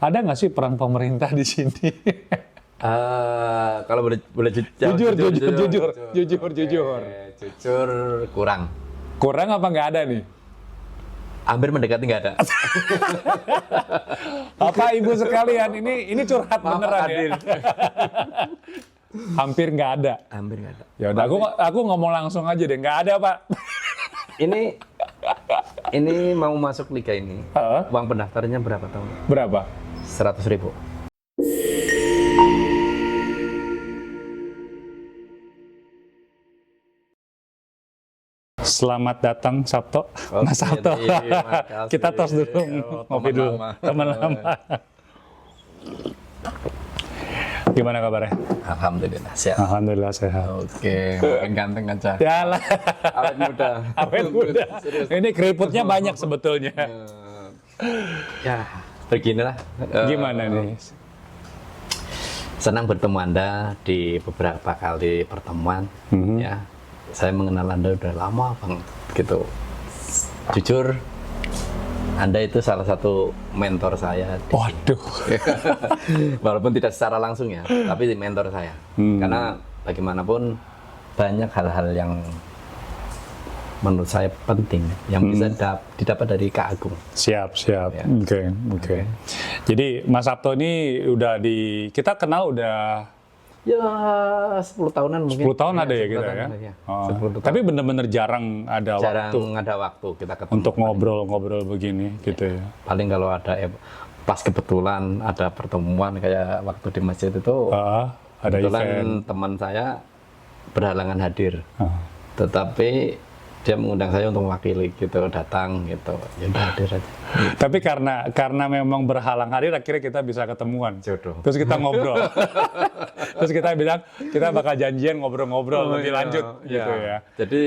Ada nggak sih peran pemerintah di sini? Kalau boleh Jujur. jujur kurang. Kurang apa nggak ada nih? Hampir mendekati nggak ada. Bapak Ibu sekalian, ini curhat beneran ya. Hampir nggak ada. Hampir nggak ada. Ya udah, aku ngomong langsung aja deh, nggak ada Pak. Ini mau masuk liga ini. Uang pendaftarnya berapa tahun? Berapa? 100.000. Selamat datang Sabto. Mas Sabto. Kita tos dulu, ngopi dulu. Teman lama. Gimana kabarnya? Alhamdulillah sehat. Alhamdulillah sehat. Oke, makin ganteng aja. Yalah. Awet muda. Awet muda. Ini keriputnya banyak sebetulnya. Ya, beginilah. Gimana nih? Senang bertemu Anda di beberapa kali pertemuan. Ya, saya mengenal Anda udah lama banget gitu. Jujur, Anda itu salah satu mentor saya. Waduh. Walaupun tidak secara langsung ya, tapi mentor saya. Karena bagaimanapun banyak hal-hal yang menurut saya penting yang bisa didapat dari Kak Agung. Siap. Ya. Oke. Jadi Mas Sabto ini kita kenal udah Ya 10 tahunan mungkin. 10 tahun ada ya kita ya. Tapi bener-bener jarang ada waktu kita ketemu. Untuk ngobrol-ngobrol begini gitu ya. Paling kalau ada pas kebetulan ada pertemuan kayak waktu di masjid itu, ada kebetulan event. teman saya berhalangan hadir. Tetapi dia mengundang saya untuk mewakili gitu, datang gitu. Ya udah hadir aja. Tapi karena memang berhalang hadir akhirnya kita bisa ketemuan. Jodoh. Terus kita ngobrol. Terus kita bilang kita bakal janjian ngobrol-ngobrol lebih lanjut gitu ya. Jadi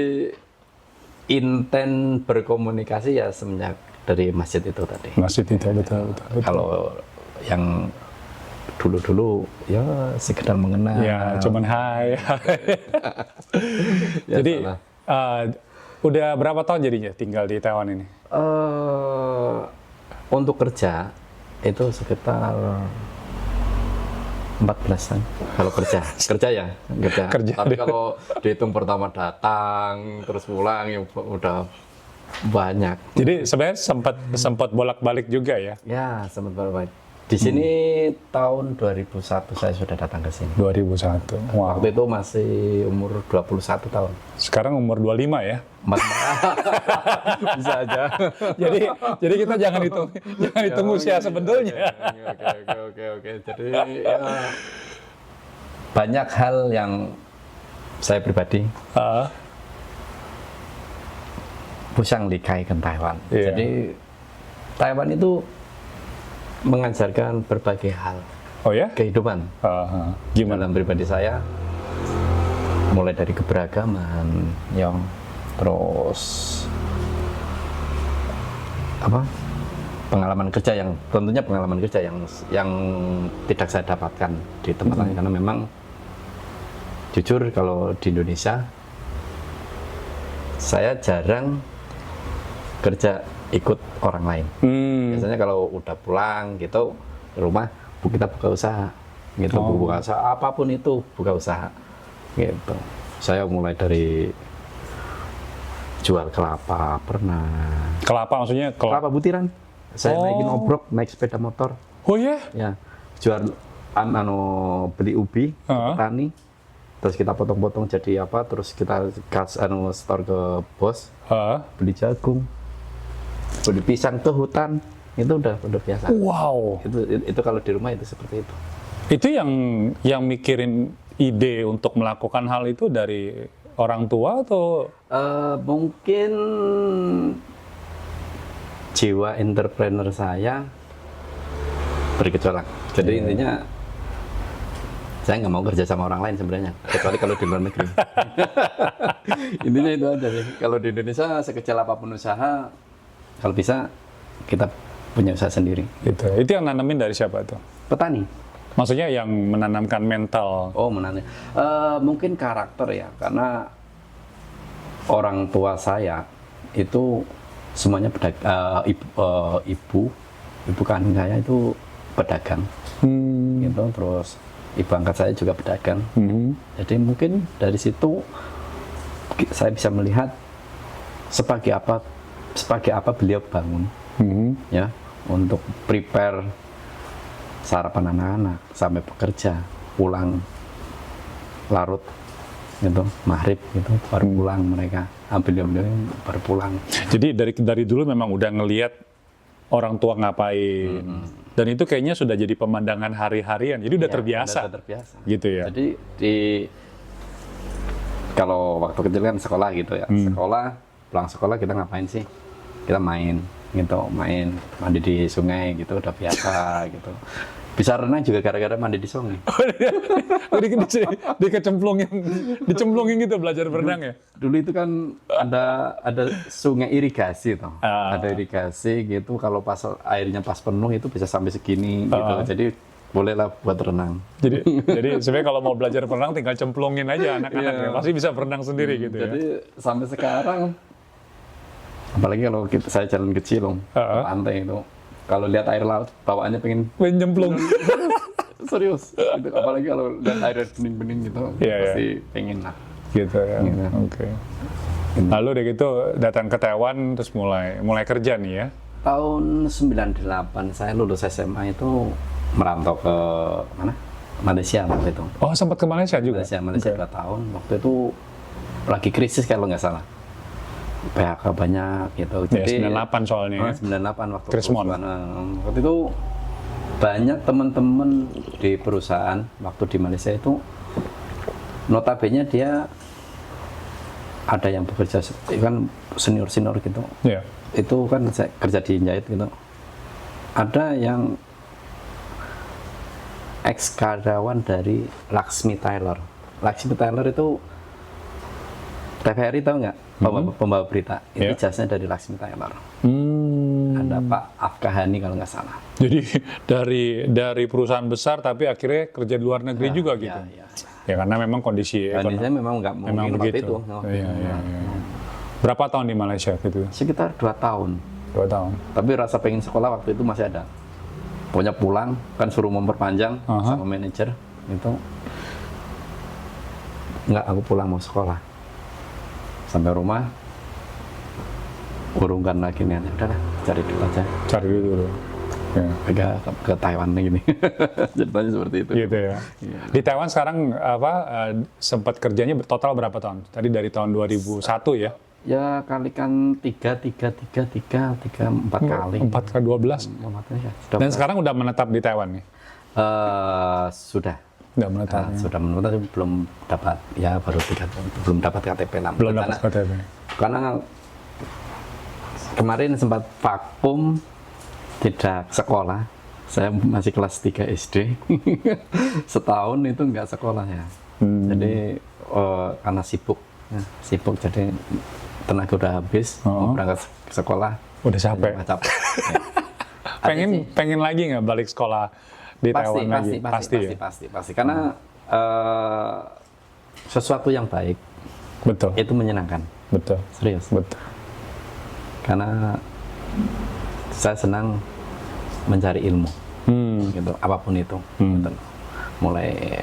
intent berkomunikasi ya semenjak dari masjid itu tadi. Masjid itu betul. Kalau yang dulu-dulu ya sekedar mengenal. Ya, cuman hai. Jadi udah berapa tahun jadinya tinggal di Taiwan ini? Untuk kerja itu sekitar 14-an. Kalau kerja ya. Tapi kalau dihitung pertama datang terus pulang ya udah banyak. Jadi sebenarnya sempat bolak-balik juga ya? Ya, sempat bolak-balik. Di sini tahun 2001 saya sudah datang ke sini. 2001. Wow. Waktu itu masih umur 21 tahun. Sekarang umur 25 ya? Bisa aja. jadi kita jangan hitung usia sebetulnya. Oke. Jadi ya, banyak hal yang saya pribadi pusang likai ke Taiwan. Jadi Taiwan itu mengajarkan berbagai hal. Oh ya? Kehidupan. Gimana? Dalam pribadi saya, mulai dari keberagaman, yang terus pengalaman kerja yang tentunya pengalaman kerja yang tidak saya dapatkan di tempat lain, karena memang jujur kalau di Indonesia saya jarang kerja ikut orang lain. Biasanya kalau udah pulang gitu ke rumah, kita buka usaha gitu. Buka usaha apapun itu, buka usaha gitu. Saya mulai dari jual kelapa pernah. Kelapa maksudnya kelapa butiran. Saya naikin obrok, naik sepeda motor. Oh ya? Ya, jual beli ubi ke petani. Terus kita potong-potong jadi apa? Terus kita store ke bos. Beli jagung. Beli pisang ke hutan. Itu udah biasa. Wow. Itu kalau di rumah itu seperti itu. Itu yang mikirin ide untuk melakukan hal itu dari orang tua atau? Mungkin jiwa entrepreneur saya bergejolak. Jadi intinya saya nggak mau kerja sama orang lain sebenarnya, kecuali kalau di luar negeri. Intinya itu aja sih. Kalau di Indonesia sekecil apapun usaha, kalau bisa kita punya usaha sendiri. Itu yang nanamin dari siapa tuh? Petani. Maksudnya yang menanamkan mental? Oh, menanam. Mungkin karakter ya, karena orang tua saya itu semuanya ibu kandung saya itu pedagang, Hmm. gitu. Terus ibu angkat saya juga pedagang. Hmm. Jadi mungkin dari situ saya bisa melihat sebagai apa beliau bangun, Hmm. ya, untuk prepare sarapan anak-anak sampai bekerja, pulang larut, gitu, maghrib, gitu, baru pulang mereka. Beliau baru pulang. Jadi dari dulu memang udah ngelihat orang tua ngapain, dan itu kayaknya sudah jadi pemandangan hari-harian. Jadi udah Ya, terbiasa, udah terbiasa. gitu ya. Jadi kalau waktu kecil kan sekolah gitu ya, sekolah, pulang sekolah kita ngapain sih? Kita main, gitu, mandi di sungai gitu, udah biasa gitu. Bisa renang juga gara-gara mandi di sungai. Dicemplungin gitu belajar berenang ya. Dulu itu kan ada sungai irigasi toh. Ada irigasi gitu, kalau pas airnya pas penuh itu bisa sampai segini gitu. Jadi bolehlah buat renang. Jadi sebenarnya kalau mau belajar berenang tinggal cemplungin aja anak-anak ya. Pasti bisa berenang sendiri gitu ya. Jadi sampai sekarang, apalagi kalau saya jalan ke Cilong, ke pantai itu, kalau lihat air laut bawaannya pengen Nyemplung. serius. Gitu. Apalagi kalau lihat air bening-bening gitu, pasti pengen lah. Gitu ya. Gitu. Oke. Lalu udah gitu datang ke Taiwan terus mulai kerja nih ya. Tahun 98 saya lulus SMA itu merantau ke mana? Malaysia waktu itu. Oh, sempat ke Malaysia juga? Malaysia 2 tahun. Waktu itu lagi krisis kalau nggak salah. PHK banyak gitu. Jadi 98 soalnya ya. 98 waktu Krismon. Waktu itu banyak teman-teman di perusahaan waktu di Malaysia itu notabene dia ada yang bekerja kan senior gitu. Iya. Itu kan saya kerja di jahit gitu. Ada yang ex karyawan dari Laxmi Tailor. Laxmi Tailor itu TVRI tahu nggak? Pembawa berita. Itu jasnya dari Laxmi Tailor. Ada Pak Afkahani kalau nggak salah. Jadi dari perusahaan besar tapi akhirnya kerja di luar negeri juga gitu. Ya karena memang kondisinya memang nggak mungkin waktu itu. Iya. Berapa tahun di Malaysia gitu? Sekitar 2 tahun. 2 tahun. Tapi rasa pengen sekolah waktu itu masih ada. Pokoknya pulang kan suruh memperpanjang sama manajer itu. Nggak, aku pulang mau sekolah. Sampai rumah urungkan lagi nih, udahlah cari dulu aja. Cari dulu. Ya. Agak ke Taiwan gini. Ceritanya seperti itu. Gitu ya. Di Taiwan sekarang sempat kerjanya total berapa tahun? Tadi dari tahun 2001 ya? Ya kalikan 4 kali. 4 kali 12. Dan sekarang udah menetap di Taiwan nih? Sudah. Udah menetap. Sudah menetap, belum dapat. Ya baru 3 tahun. Belum dapat KTP lah. Belum dapat KTP. Karena kemarin sempat vakum, tidak sekolah. Saya masih kelas 3 SD. Setahun itu nggak sekolah ya. Jadi karena sibuk jadi tenaga udah habis, mau berangkat ke sekolah. Udah capek. Pengen lagi nggak balik sekolah di Taiwan lagi? Pasti. Karena sesuatu yang baik. Betul. Itu menyenangkan. Betul. Serius. Betul. Karena saya senang mencari ilmu, gitu, apapun itu, gitu. Mulai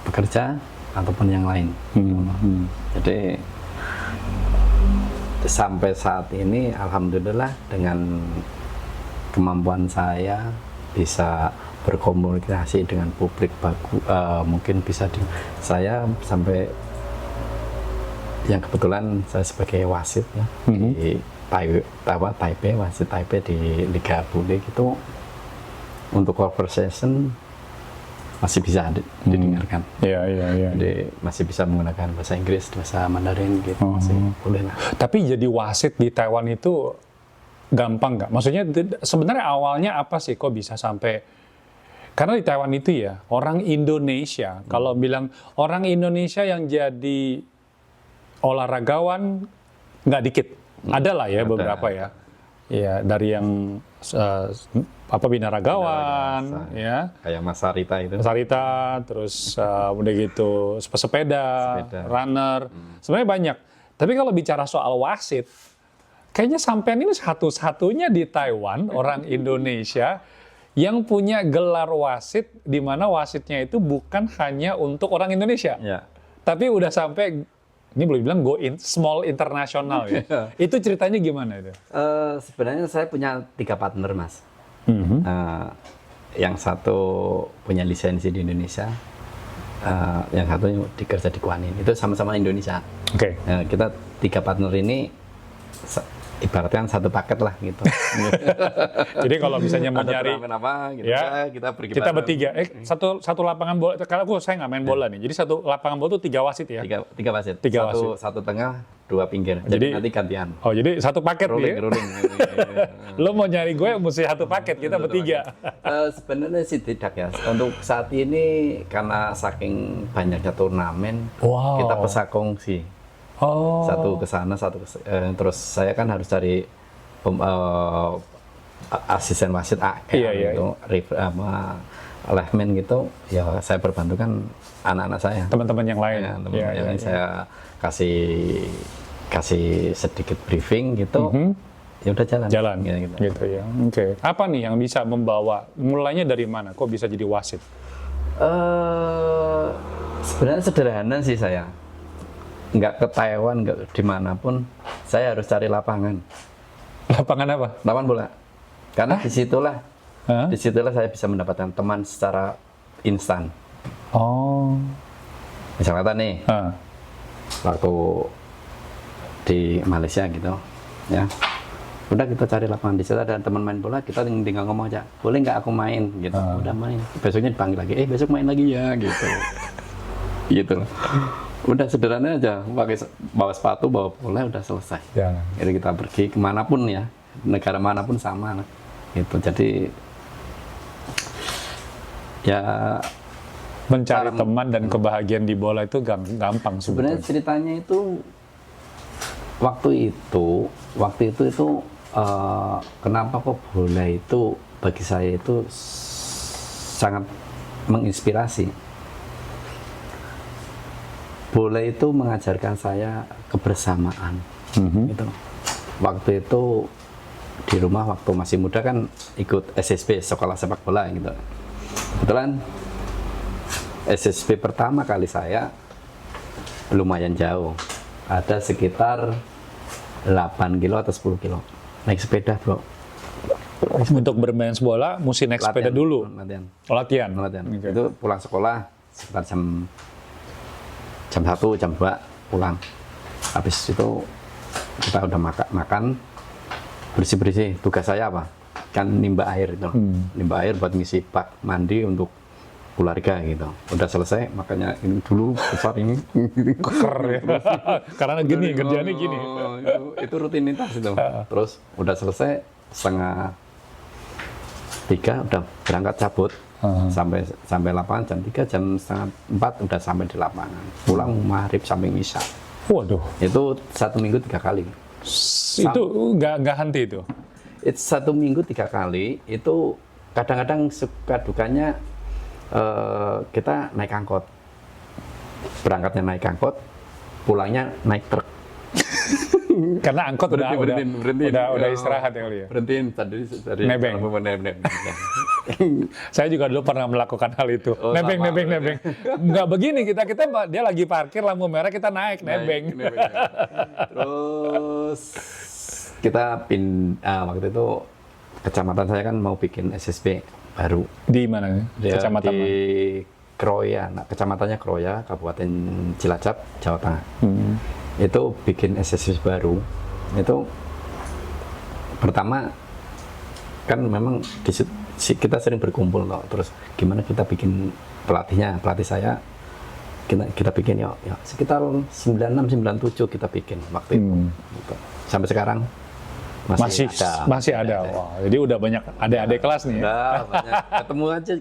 bekerja ataupun yang lain. Jadi sampai saat ini, alhamdulillah dengan kemampuan saya bisa berkomunikasi dengan publik mungkin bisa saya sampai yang kebetulan saya sebagai wasit ya di Taipei, wasit Taipei di Liga Bule itu untuk conversation masih bisa didengarkan. Iya. Jadi masih bisa menggunakan bahasa Inggris, bahasa Mandarin gitu, masih boleh lah. Tapi jadi wasit di Taiwan itu gampang nggak? Maksudnya sebenarnya awalnya apa sih kok bisa sampai? Karena di Taiwan itu ya orang Indonesia, kalau bilang orang Indonesia yang jadi olahragawan nggak dikit, ada lah ya beberapa ya. Ya dari yang binaragawan, ya. Kayak Mas Sarita itu. Sarita, terus udah gitu sepeda, runner, sebenarnya banyak. Tapi kalau bicara soal wasit, kayaknya sampean ini satu-satunya di Taiwan orang Indonesia yang punya gelar wasit, di mana wasitnya itu bukan hanya untuk orang Indonesia, Ya. tapi udah sampai, ini boleh bilang small internasional ya. Itu ceritanya gimana itu? Sebenarnya saya punya 3 partner, Mas. Yang satu punya lisensi di Indonesia, yang satu dikerja di Kuanin. Itu sama-sama Indonesia. Oke. Kita 3 partner ini ibaratnya satu paket lah gitu. Jadi kalau misalnya mau Ada nyari, turnamen apa gitu, ya, kita pergi kita bareng. bertiga, satu lapangan bola. Kalau saya nggak main bola nih, jadi satu lapangan bola itu 3 wasit ya. Tiga wasit. Tiga Satu tengah, 2 pinggir. Jadi- Jadi nanti gantian. Oh, jadi satu paket Rolling, ya. rolling. Lo mau nyari gue mesti satu paket, kita bertiga. Sebenarnya sih tidak ya. Untuk saat ini karena saking banyaknya turnamen, Wow. kita pesakongsi. Oh. Satu ke sana, terus saya kan harus cari asisten wasit Iya, gitu, lineman gitu. Ya saya perbantukan anak-anak saya. Teman-teman yang lain. Ya, teman Iya, yang iya, lain iya. saya kasih sedikit briefing gitu. Ya udah jalan. Jalan, gitu. gitu ya. Oke. Apa nih yang bisa membawa? Mulainya dari mana? Kok bisa jadi wasit? Sebenarnya sederhana sih saya. Nggak ke Taiwan, nggak dimanapun, saya harus cari lapangan. Lapangan apa? Lapangan bola. Karena disitulah Hah? saya bisa mendapatkan teman secara instan. Oh. Misalnya nih, Ah. waktu di Malaysia gitu, ya. Udah kita cari lapangan, di situ ada teman main bola, kita tinggal ngomong aja, boleh nggak aku main gitu. Udah main. Besoknya dipanggil lagi, besok main lagi ya gitu. Gitu. Udah sederhana aja, bawa sepatu, bawa bola, udah selesai. Jangan. Jadi kita pergi kemanapun ya, negara manapun sama lah. Gitu. Jadi ya Mencari teman dan kebahagiaan di bola itu gampang sebenarnya sebetulnya. ceritanya itu waktu itu kenapa kok bola itu bagi saya itu sangat menginspirasi. Bola itu mengajarkan saya kebersamaan. Gitu. Waktu itu di rumah waktu masih muda kan ikut SSB, sekolah sepak bola gitu. Kebetulan SSB pertama kali saya lumayan jauh. Ada sekitar 8 kilo atau 10 kilo. Naik sepeda, bro. Untuk bermain bola, mesti naik sepeda dulu. Latihan. Latihan. Oke. Itu pulang sekolah sekitar jam 1, jam 2 pulang. Habis itu kita udah makan bersih-bersih. Tugas saya apa? Kan nimba air itu. Nimba air buat ngisi bak mandi untuk keluarga gitu. Udah selesai, makanya ini dulu besar ini. Keker ya. Karena gini, kerjaannya gini. Itu rutinitas itu. Terus udah selesai 2:30 udah berangkat cabut. Sampai lapangan jam 3, jam 3:30 udah sampai di lapangan. Pulang maghrib sampai isya. Waduh. Itu 1 minggu 3 kali. Itu nggak henti itu. Itu 1 minggu 3 kali. Itu kadang-kadang suka dukanya kita naik angkot. Berangkatnya naik angkot, pulangnya naik truk. Karena angkot udah istirahat ya kali ya. Berhentiin tadi Nebeng. Saya juga dulu pernah melakukan hal itu. Oh, nebeng. sama. Nggak begini, kita dia lagi parkir lampu merah, kita naik, nebeng. Terus kita waktu itu kecamatan saya kan mau bikin SSB baru. Di mana? Kecamatan di mana? Kroya, kecamatannya Kroya, Kabupaten Cilacap, Jawa Tengah. Itu bikin SSB baru. Itu pertama kan memang kita sering berkumpul loh. Terus gimana kita bikin pelatih saya kita bikin ya sekitar 96 97 kita bikin waktu itu. Gitu. Sampai sekarang masih ada. Wah, jadi udah banyak adik-adik kelas nih ya. Nah, banyak.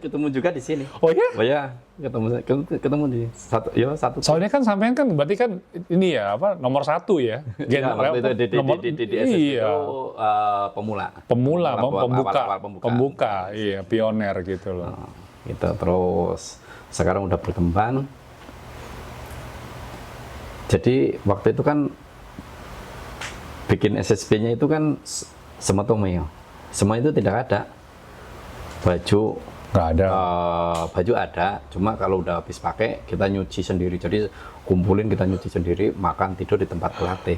Ketemu juga di sini. Oh ya? Oh ya, ketemu di satu. Soalnya kan sampean kan berarti kan ini ya nomor 1 ya. Ya, waktu itu di SSB iya. itu pemula, pembuka, iya, pioner gitu loh. Gitu. Terus sekarang udah berkembang. Jadi waktu itu kan bikin SSB-nya itu kan semua itu tidak ada. baju Nggak ada. baju ada, cuma kalau udah habis pakai kita nyuci sendiri. Jadi kumpulin kita nyuci sendiri, makan tidur di tempat pelatih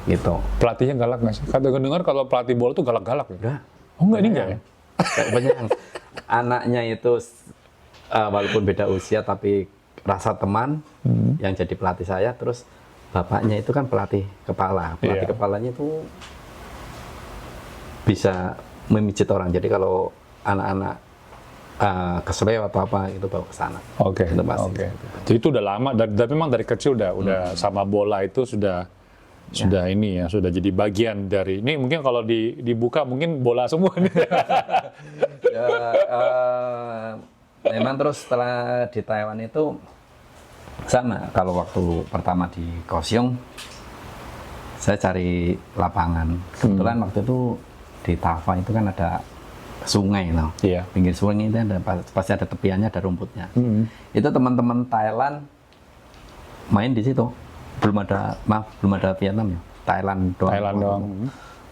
gitu. Pelatihnya galak nggak sih? Kata dengar kalau pelatih bola tuh galak-galak ya? Udah. Oh enggak, ini enggak ya? Kayak banyak yang anaknya itu walaupun beda usia tapi rasa teman yang jadi pelatih saya, terus bapaknya itu kan pelatih kepala. Pelatih Iya. kepalanya itu bisa memijit orang. Jadi kalau anak-anak keseleo atau apa itu bawa ke sana. Oke, Itu pasti. oke. Jadi itu udah lama, dan memang dari kecil udah sama bola itu sudah ini ya, sudah jadi bagian dari, ini mungkin kalau dibuka mungkin bola semua nih. Ya, memang terus setelah di Taiwan itu sama. Kalau waktu pertama di Kaohsiung, saya cari lapangan. Kebetulan waktu itu di Tava itu kan ada sungai, loh. Iya. Pinggir sungai itu ada pasti ada tepiannya, ada rumputnya. Itu teman-teman Thailand main di situ. Belum ada Vietnam ya. Thailand doang. Thailand doang.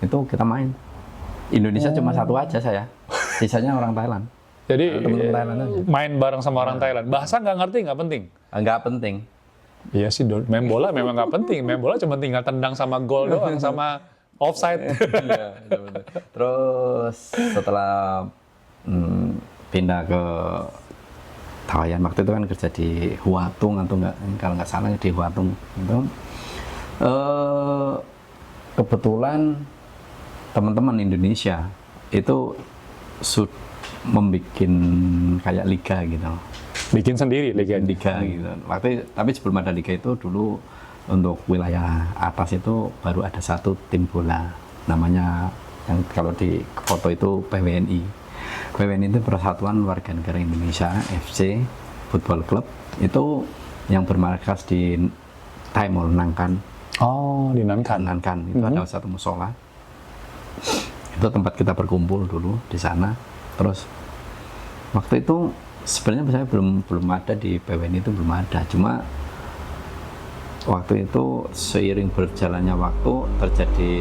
Itu kita main. Indonesia cuma satu aja saya. Sisanya orang Thailand. Jadi Teman-teman Thailand aja. main bareng sama orang Thailand. Bahasa nggak ngerti, nggak penting. Nggak penting. Iya sih, main bola memang nggak penting. Main bola cuma tinggal tendang sama gol doang, sama offside. Iya, betul. Terus setelah pindah ke Tawayan, waktu itu kan kerja di Huatung atau enggak, kalau nggak salah di Huatung itu. Kebetulan teman-teman Indonesia itu membuat kayak liga gitu. Bikin sendiri liga. Gitu. Tapi sebelum ada liga itu dulu untuk wilayah atas itu baru ada satu tim bola, namanya yang kalau di foto itu PWNI. PWNI itu Persatuan Warga Negara Indonesia FC Football Club, itu yang bermarkas di Timor Nangkan. Oh, di Nankan. Nangkan itu ada satu musola. Itu tempat kita berkumpul dulu di sana. Terus waktu itu sebenarnya saya belum ada di PWNI, itu belum ada. Cuma waktu itu seiring berjalannya waktu terjadi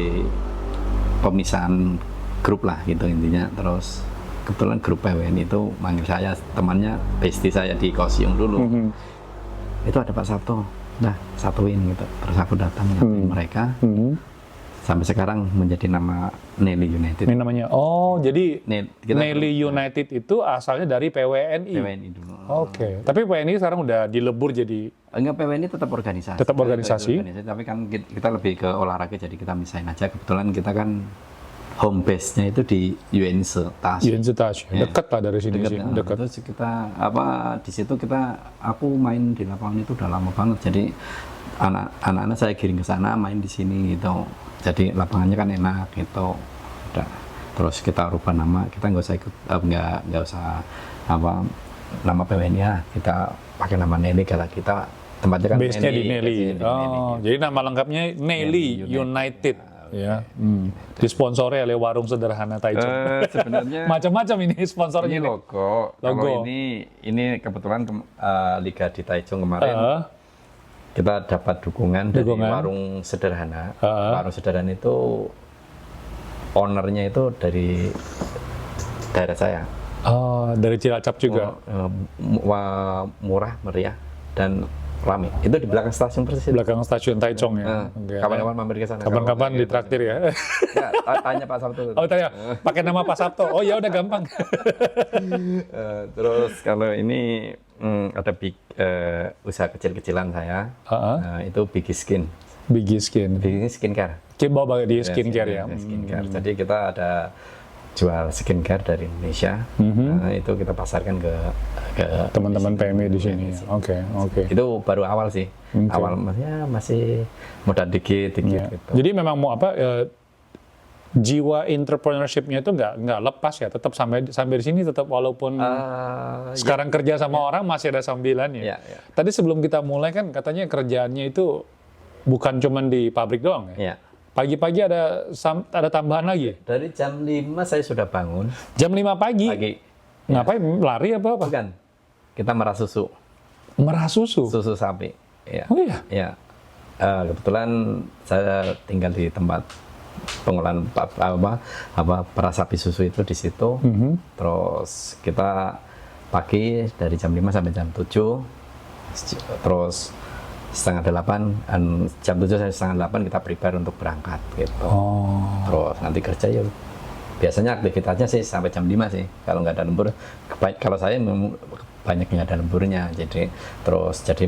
pemisahan grup lah gitu intinya. Terus kebetulan grup PWNI itu manggil saya, temannya bestie saya di Kaohsiung dulu. Itu ada Pak Sabto, nah satuin gitu. Terus aku datang nyatuin mereka. Sampai sekarang menjadi nama Nelly United. Ini namanya, oh jadi Kita Nelly United itu asalnya dari PWNI. PWNI dulu. Oke, tapi PWNI sekarang udah dilebur jadi Enggak, PWNI tetap organisasi. Tetap organisasi. Tapi kan kita lebih ke olahraga, jadi kita misahin aja. Kebetulan kita kan home base-nya itu di UNC Tas. Identitas, dekat lah dari sini sih, dekat. Terus kita di situ aku main di lapangan itu udah lama banget. Jadi anak-anak saya kirim ke sana main di sini gitu. Jadi lapangannya kan enak gitu. Udah. Terus kita rubah nama, kita nggak usah ikut, nggak usah nama PWNI ya. Kita pakai nama Nelly karena kita tempatnya kan Base-nya di Nelly. base-nya di Nelly. Jadi nama lengkapnya Nelly United. Ya. Disponsori oleh Warung Sederhana Taichung. Sebenarnya Macam-macam ini sponsornya. ini nih. logo. Kalau ini kebetulan Liga di Taichung kemarin kita dapat dukungan dari Warung Sederhana. Warung Sederhana itu ownernya itu dari daerah saya. Oh, dari Cilacap juga. Murah, meriah, dan ramai. Itu di belakang stasiun persis. Belakang stasiun Taichung ya. Oke. Kapan-kapan mampir ke sana. Kapan-kapan ditraktir ya. Ya, tanya Pak Sabto. Oh, tanya, pakai nama Pak Sabto. Oh ya udah gampang. Terus kalau ini ada usaha kecil-kecilan saya. Itu Biggie Skin. Biggie Skin. Biggie Skincare. Bawa di skincare ya. Skincare. Jadi kita ada jual skincare dari Indonesia. Itu kita pasarkan ke Teman-teman PMI di sini. Oke. Itu baru awal sih. Awal masih modal dikit gitu. Jadi memang mau jiwa entrepreneurship-nya itu nggak lepas ya, tetap sampai di sini tetap, walaupun sekarang kerja sama orang masih ada sambilannya. Ya. Tadi sebelum kita mulai kan katanya kerjaannya itu bukan cuma di pabrik doang ya. Ya. Pagi-pagi ada tambahan lagi. Dari jam 5 saya sudah bangun. Jam 5 pagi. Ngapain? Lari apa? Bukan. Kita merah susu. Merah susu? Susu sapi. Ya. Oh iya? Ya. Kebetulan saya tinggal di tempat pengolahan peras sapi susu itu di situ. Terus kita pagi dari jam 5 sampai jam 7, terus setengah 8, jam 7 sampai setengah 8 kita prepare untuk berangkat gitu. Terus nanti kerja ya biasanya aktivitasnya sih sampai jam 5 sih, kalau nggak ada lembur. Kalau saya memang banyak nggak ada lemburnya, jadi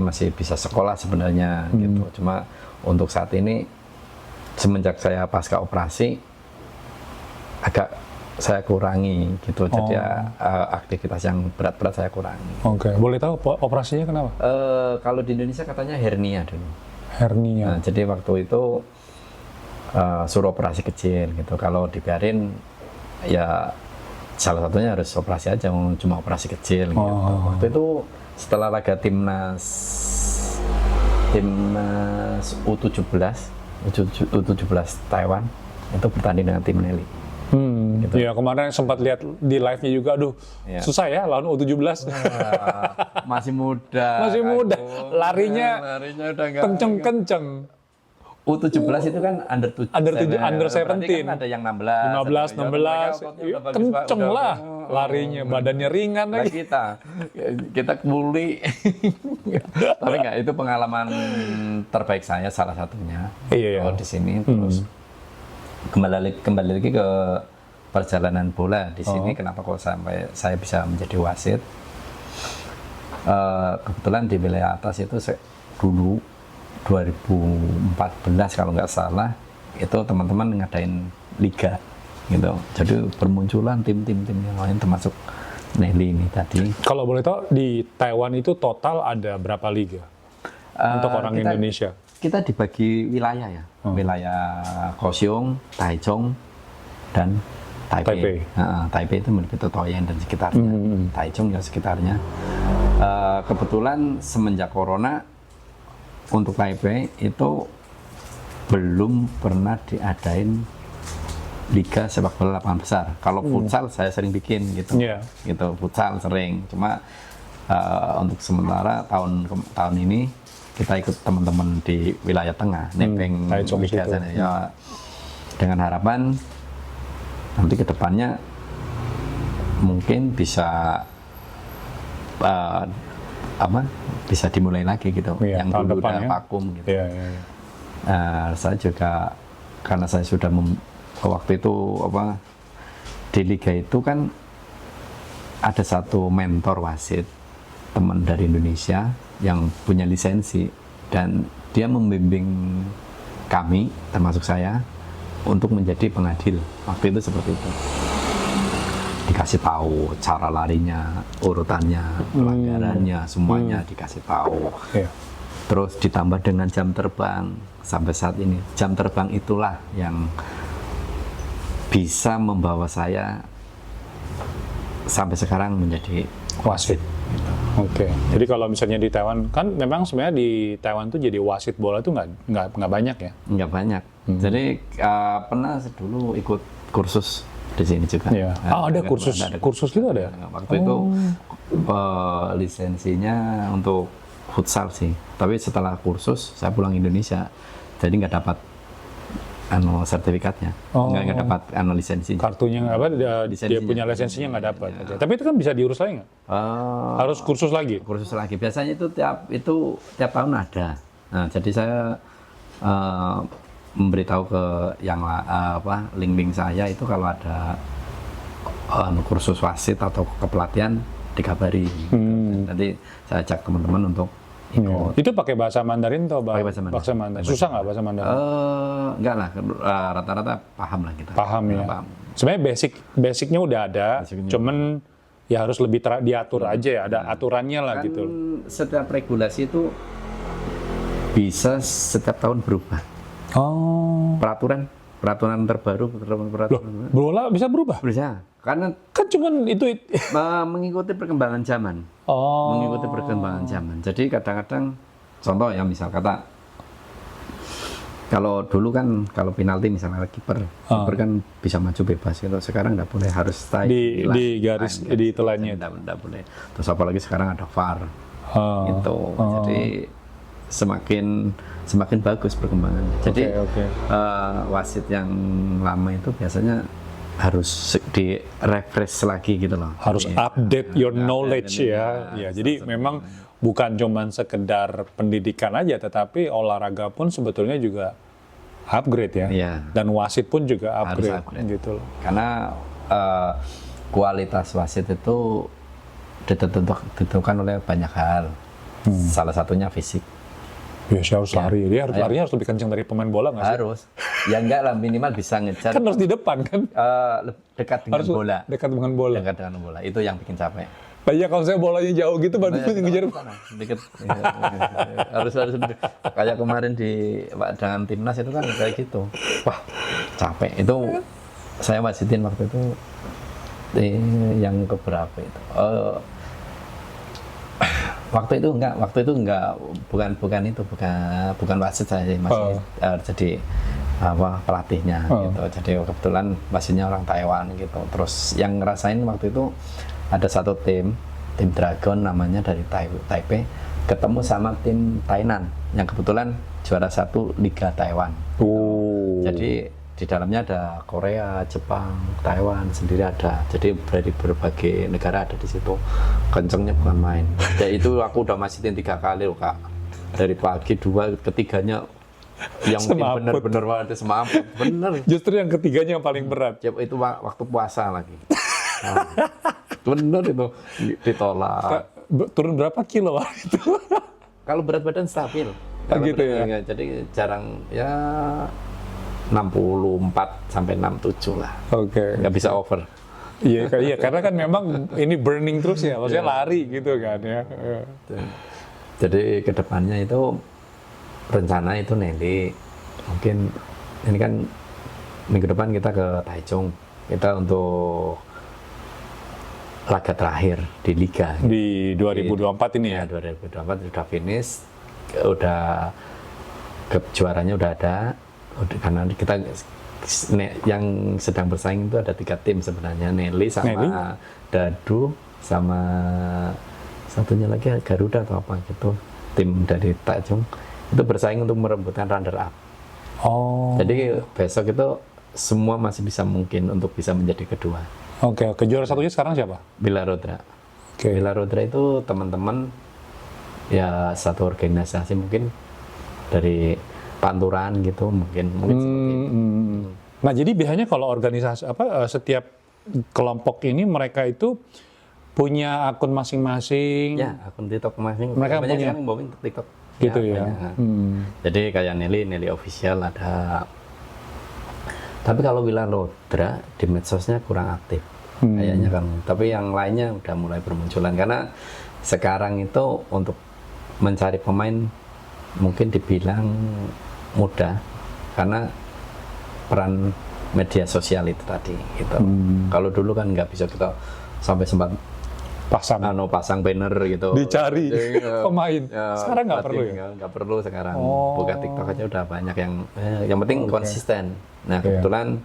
masih bisa sekolah sebenarnya gitu. Cuma untuk saat ini semenjak saya pasca operasi agak saya kurangi gitu, jadi aktivitas yang berat-berat saya kurangi. Oke, boleh tahu operasinya kenapa? Kalau di Indonesia katanya hernia dulu. Hernia. Nah, jadi waktu itu suruh operasi kecil gitu. Kalau dibiarin ya salah satunya harus operasi aja, cuma operasi kecil gitu. Waktu itu setelah laga timnas U17 Taiwan itu bertanding dengan tim Nelly. Gitu. Ya kemarin sempat lihat di live-nya juga, aduh susah ya lawan U17. Masih muda. Masih muda. Larinya udah kenceng-kenceng. U17 itu kan under 17. Under 17. Kan ada yang 16. 16. Kenceng lah larinya, badannya ringan lagi. Kita pulih. Tapi enggak, itu pengalaman terbaik saya salah satunya. Iya. Di sini terus kembali lagi ke perjalanan bola di sini. Kenapa kok sampai saya bisa menjadi wasit? Kebetulan di wilayah atas itu dulu 2014 kalau nggak salah itu teman-teman ngadain liga gitu. Jadi bermunculan tim-tim yang lain termasuk Nelly ini tadi. Kalau boleh tahu di Taiwan itu total ada berapa liga untuk orang Indonesia? Kita dibagi wilayah ya. Wilayah Kaohsiung, Taichung, dan Taipei. Taipei itu begitu Taoyuan dan sekitarnya. Taichung ya sekitarnya. Kebetulan semenjak corona untuk Taipei itu belum pernah diadain liga sepak bola lapangan besar. Kalau futsal saya sering bikin gitu. Gitu futsal sering. Cuma untuk sementara tahun ini kita ikut teman-teman di wilayah tengah, Nepeng, Liga sana ya, dengan harapan nanti ke depannya mungkin bisa bisa dimulai lagi gitu, yang dulu udah vakum gitu. Saya juga karena saya sudah waktu itu di liga itu kan ada satu mentor wasit teman dari Indonesia yang punya lisensi dan dia membimbing kami termasuk saya untuk menjadi pengadil. Waktu itu seperti itu. Dikasih tahu cara larinya, urutannya, pelanggarannya, semuanya dikasih tahu. Terus ditambah dengan jam terbang sampai saat ini. Jam terbang itulah yang bisa membawa saya sampai sekarang menjadi wasit. Oke. Jadi kalau misalnya di Taiwan kan memang sebenarnya di Taiwan tuh jadi wasit bola tuh nggak banyak ya? Nggak banyak. Jadi pernah dulu ikut kursus di sini juga. Ada kursus gitu ada. Waktu itu lisensinya untuk futsal sih. Tapi setelah kursus saya pulang Indonesia, jadi nggak dapat sertifikatnya, nggak dapat lisensinya. Kartunya dia punya lisensinya nggak dapat. Tapi itu kan bisa diurus lagi nggak? Harus kursus lagi. Kursus lagi. Biasanya itu tiap tahun ada. Nah, jadi saya memberitahu ke yang link saya itu kalau ada kursus wasit atau kepelatihan dikabari. Nanti saya ajak teman-teman untuk ikut. Itu pakai bahasa Mandarin atau bahasa Mandarin? Susah nggak bahasa Mandarin? Enggak lah, rata-rata paham lah kita. Paham ya. Paham. Sebenarnya basicnya udah ada, cuman ya harus lebih diatur aja ya, ada aturannya lah kan gitu. Setiap regulasi itu bisa setiap tahun berubah. Peraturan terbaru, bola bisa berubah? Bisa. Karena kan cuman itu mengikuti perkembangan zaman. Mengikuti perkembangan zaman. Jadi kadang-kadang contoh ya, misal kata kalau dulu kan kalau penalti misalnya kiper kan bisa maju bebas gitu. Sekarang nggak boleh, harus stay di garis di telannya. Nggak boleh. Terus apalagi sekarang ada VAR. Gitu. Jadi semakin bagus perkembangannya. Jadi Oke. wasit yang lama itu biasanya harus di refresh lagi gitu loh. Harus Jadi, update your update knowledge ini, ya. Ya, jadi memang bukan cuman sekedar pendidikan aja, tetapi olahraga pun sebetulnya juga upgrade ya. Iya. Dan wasit pun juga Harus upgrade, upgrade. gitu loh. Karena kualitas wasit itu ditentukan oleh banyak hal. Salah satunya fisik. Ya, sih harus lari. Dia harus Ayo. larinya harus lebih kencang dari pemain bola nggak sih? Harus. Ya enggak lah, minimal bisa ngejar Kan harus di depan kan? dekat dengan Harus bola. dekat dengan bola. Dekat dengan bola. Itu yang bikin capek. Nah, iya kalau saya bolanya jauh gitu baru ngejar. Dikit. harus kayak kemarin dengan timnas itu kan kayak gitu. Wah, capek. Itu saya wasitin waktu itu yang keberapa itu. Waktu itu enggak bukan wasit saya masih jadi pelatihnya gitu. Jadi kebetulan wasitnya orang Taiwan gitu. Terus yang ngerasain waktu itu ada satu tim Dragon namanya dari Taipei ketemu sama tim Tainan yang kebetulan juara 1 Liga Taiwan. Jadi di dalamnya ada Korea, Jepang, Taiwan sendiri ada. Jadi dari berbagai negara ada di situ. Kencengnya bukan main. Ya itu aku udah masihin 3 kali loh Kak. Dari pagi 2, ketiganya yang Semaput. bener-bener banget semaput. Bener. Justru yang ketiganya yang paling berat. Ya, itu waktu puasa lagi. Bener itu ditolak. Turun berapa kilo itu? Kalau berat badan stabil. Gitu ya? Jadi jarang ya 64 sampai 67 lah. Oke. Nggak bisa over. Iya, karena kan memang ini burning terus ya, maksudnya lari gitu kan ya. Jadi kedepannya itu rencana itu Nelly mungkin ini kan minggu depan kita ke Taichung, kita untuk laga terakhir di Liga. Di 2024 ini ya? 2024 sudah finish, udah kejuarannya udah ada. Karena kita yang sedang bersaing itu ada 3 tim sebenarnya, Nelly sama Nelly? Dadu sama satunya lagi Garuda atau apa gitu, tim dari Taichung itu bersaing untuk merebutkan runner up. Oh. Jadi besok itu semua masih bisa mungkin untuk bisa menjadi kedua. Oke, juara satunya sekarang siapa? Bila Rodra. Oke. Bila Rodra itu teman-teman ya satu organisasi mungkin dari Panturan gitu mungkin seperti itu. Nah, jadi biasanya kalau organisasi setiap kelompok ini mereka itu punya akun masing-masing. Ya, akun TikTok masing. Mereka Banyak punya sekarang bawain TikTok. gitu ya. banyak. Jadi kayak Nelly official ada. Tapi kalau Bila Rodra di medsosnya kurang aktif. Kayaknya kan. Tapi yang lainnya udah mulai bermunculan karena sekarang itu untuk mencari pemain mungkin dibilang mudah karena peran media sosial itu tadi gitu. Kalau dulu kan nggak bisa kita sampai sempat pasang banner gitu. Dicari pemain. Sekarang nggak perlu ya? Nggak perlu sekarang. Oh. Buka TikTok aja udah banyak yang penting konsisten. Nah kebetulan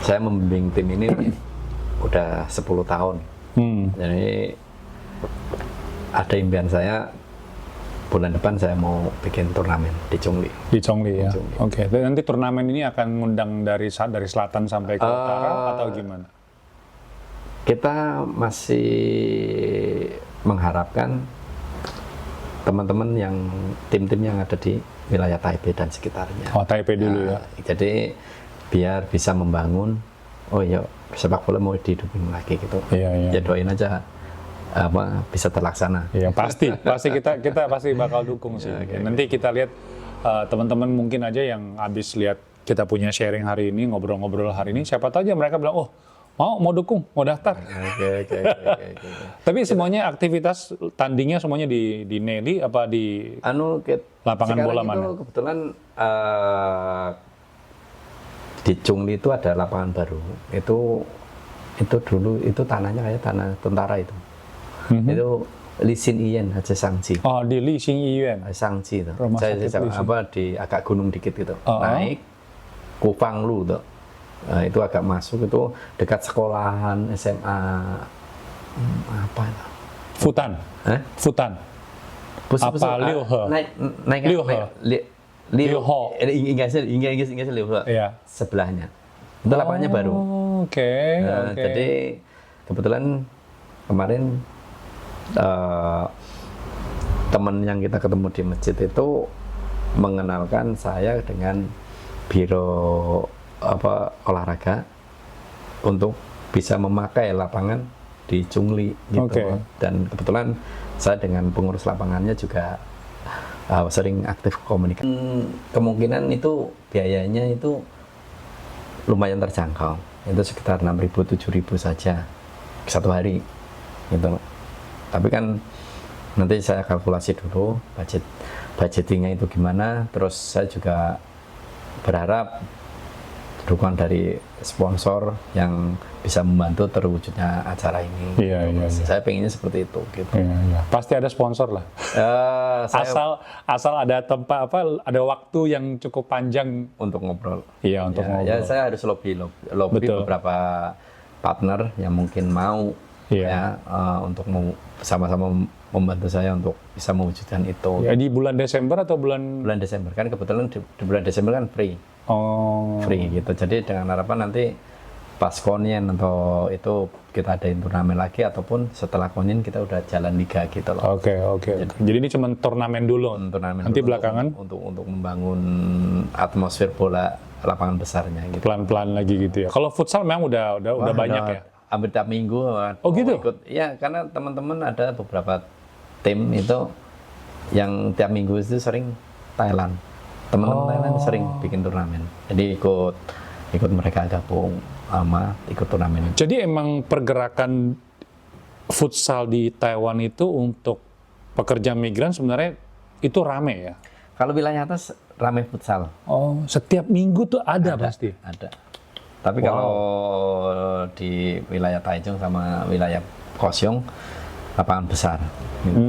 saya membimbing tim ini udah 10 tahun. Jadi ada impian saya bulan depan saya mau bikin turnamen di Chongli. Di Chongli ya. Chongli. Oke. Nanti turnamen ini akan ngundang dari selatan sampai ke utara atau gimana? Kita masih mengharapkan teman-teman yang tim-tim yang ada di wilayah Taipei dan sekitarnya. Oh, Taipei dulu ya. Jadi biar bisa membangun, oh ya sepak bola mau dihidupin lagi gitu. Iya. Ya doain aja bisa terlaksana. Iya, pasti kita pasti bakal dukung sih. Nanti kita lihat teman-teman mungkin aja yang habis lihat kita punya sharing hari ini, ngobrol-ngobrol hari ini, siapa tahu aja mereka bilang, "Oh, mau dukung, mau daftar." Oke. Tapi semuanya aktivitas tandingnya semuanya di Nelly apa di lapangan bola mana? Kebetulan di Chongli itu ada lapangan baru. Itu dulu itu tanahnya kayak tanah tentara itu. Itu Li Xin Iyen Haji Shangji. Oh, di Li Xin Iyen. Shangji itu. Rumah sakit Li Xin. Di agak gunung dikit gitu. Naik Kufang Lu tuh. Nah, itu agak masuk itu dekat sekolahan SMA apa itu? Futan. Futan. Apa Liu He? naik Liu He. Liu He. Inggris Liu He. Iya. Sebelahnya. Itu lapangannya baru. Oke. Jadi kebetulan kemarin teman yang kita ketemu di masjid itu mengenalkan saya dengan biro olahraga untuk bisa memakai lapangan di Chungli gitu. Oke. Dan kebetulan saya dengan pengurus lapangannya juga sering aktif komunikasi. Kemungkinan itu biayanya itu lumayan terjangkau. Itu sekitar 6.000 7.000 saja satu hari gitu. Tapi kan nanti saya kalkulasi dulu budgetingnya itu gimana. Terus saya juga berharap dukungan dari sponsor yang bisa membantu terwujudnya acara ini. Iya. Saya pengennya seperti itu gitu. Iya. Pasti ada sponsor lah. Asal ada tempat ada waktu yang cukup panjang untuk ngobrol. Iya, untuk ngobrol. Ya saya harus lobby beberapa partner yang mungkin mau untuk sama-sama membantu saya untuk bisa mewujudkan itu. Ya, di bulan Desember atau bulan Desember kan kebetulan di bulan Desember kan free. Free gitu. Jadi dengan harapan nanti pas konyen atau itu kita adain turnamen lagi ataupun setelah konyen kita udah jalan liga gitu loh. Oke. Jadi ini cuma turnamen dulu. Nanti dulu belakangan untuk membangun atmosfer bola lapangan besarnya gitu. Pelan-pelan lagi gitu ya. Kalau futsal memang udah banyak ya. Hampir tiap minggu. Gitu? Ikut. Ya karena teman-teman ada beberapa tim itu yang tiap minggu itu sering Thailand. Teman-teman Thailand sering bikin turnamen. Jadi ikut mereka gabung sama ikut turnamen. Jadi emang pergerakan futsal di Taiwan itu untuk pekerja migran sebenarnya itu rame ya? Kalau wilayah atas rame futsal. Setiap minggu tuh ada pasti? Ada. Tapi kalau di wilayah Taichung sama wilayah Kaohsiung lapangan besar. Gitu.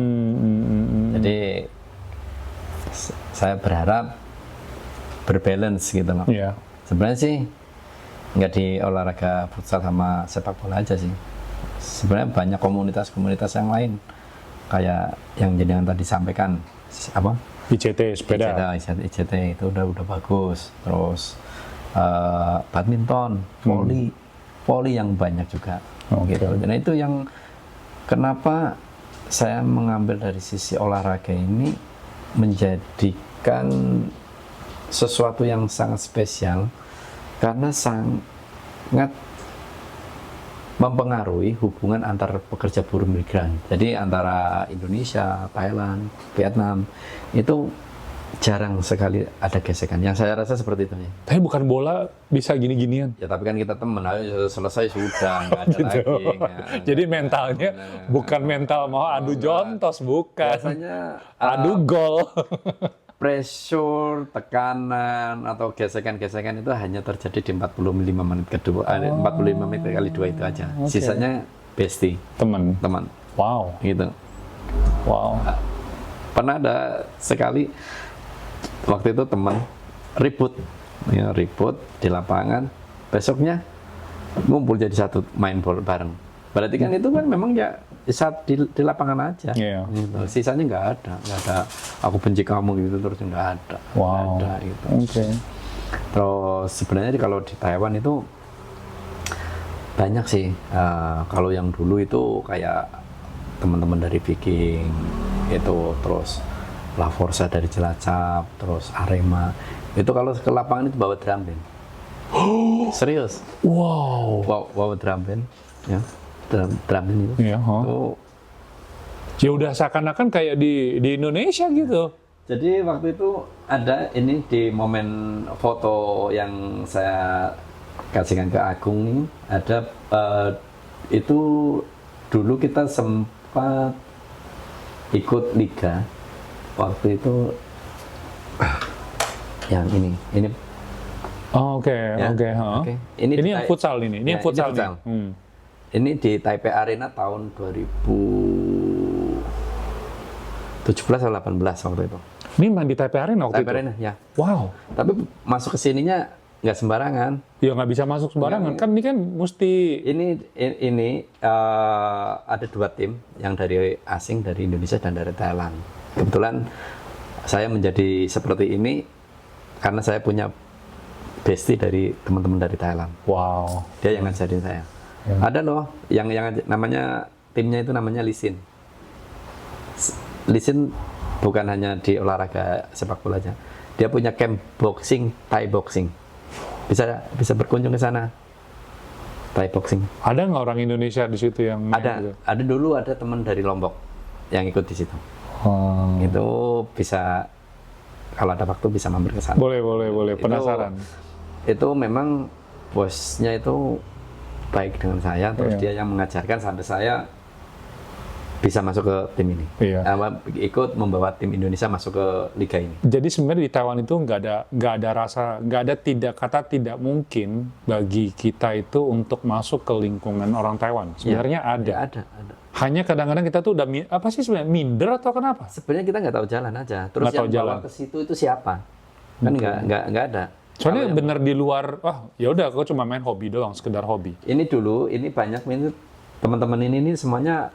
Jadi saya berharap berbalance gitu loh. Yeah. Sebenarnya sih nggak di olahraga futsal sama sepak bola aja sih. Sebenarnya banyak komunitas-komunitas yang lain kayak yang jenengan tadi sampaikan apa? ICT sepeda. ICT itu udah bagus. Terus badminton, voli yang banyak juga. Gitu. Dan itu yang kenapa saya mengambil dari sisi olahraga ini menjadikan sesuatu yang sangat spesial karena sangat mempengaruhi hubungan antar pekerja buruh migran. Jadi antara Indonesia, Thailand, Vietnam itu jarang sekali ada gesekan. Yang saya rasa seperti itu ya. Tapi bukan bola bisa gini-ginian. Ya tapi kan kita temen, ayo selesai sudah, nggak ada Gitu. lagi. Jadi mentalnya bukan mental mau adu jontos, bukan. Biasanya adu gol. Pressure, tekanan atau gesekan-gesekan itu hanya terjadi di 45 menit kedua, 45 menit kali dua itu aja. Sisanya bestie, teman. Wow. Gitu. Wow. Pernah ada sekali waktu itu teman ribut di lapangan, besoknya ngumpul jadi satu main bola bareng. Berarti kan itu kan memang ya saat di lapangan aja. Yeah. Gitu. Sisanya nggak ada. Aku benci kamu gitu terus nggak ada. Wow. Nggak ada gitu. Okay. Terus sebenarnya kalau di Taiwan itu banyak sih. Kalau yang dulu itu kayak teman-teman dari Viking itu, terus La Forza dari Cilacap, terus Arema. Itu kalau ke lapangan itu bawa drum band. Serius? Wow. Bawa drum band, ya. Drum band itu. Iya, ya udah seakan-akan kayak di Indonesia gitu. Jadi waktu itu ada ini di momen foto yang saya kasihkan ke Agung ini, ada itu dulu kita sempat ikut liga. Waktu itu yang ini. Oke. Ini yang futsal ini. Ini yang futsal. Ini di Taipei Arena tahun 2017 atau 18 waktu itu. Ini main di Taipei Arena waktu itu? Taipei Arena, ya. Wow. Tapi masuk ke sininya nggak sembarangan. Ya nggak bisa masuk sembarangan. Kan ini kan mesti... Ini ada dua tim, yang dari asing, dari Indonesia dan dari Thailand. kebetulan saya menjadi seperti ini karena saya punya bestie dari teman-teman dari Thailand. Wow. Dia yang ngajarin saya. Ada loh yang namanya timnya itu namanya Lisin. Lisin bukan hanya di olahraga sepak bola aja. Dia punya camp boxing, Thai boxing. Bisa berkunjung ke sana. Thai boxing. Ada nggak orang Indonesia di situ yang main gitu? Ada dulu ada teman dari Lombok yang ikut di situ. Itu bisa kalau ada waktu bisa mampir ke sana. Boleh. Penasaran. Itu memang bosnya itu baik dengan saya, terus dia yang mengajarkan sampai saya bisa masuk ke tim ini. Ikut membawa tim Indonesia masuk ke liga ini. Jadi sebenarnya di Taiwan itu nggak ada tidak mungkin bagi kita itu untuk masuk ke lingkungan orang Taiwan. Sebenarnya ada. Hanya kadang-kadang kita tuh udah apa sih sebenarnya minder atau kenapa? Sebenarnya kita nggak tahu jalan aja. Terus yang bawa ke situ itu siapa? Kan nggak ada. Soalnya bener di luar, ya udah aku cuma main hobi doang, sekedar hobi. Ini banyak teman-teman ini semuanya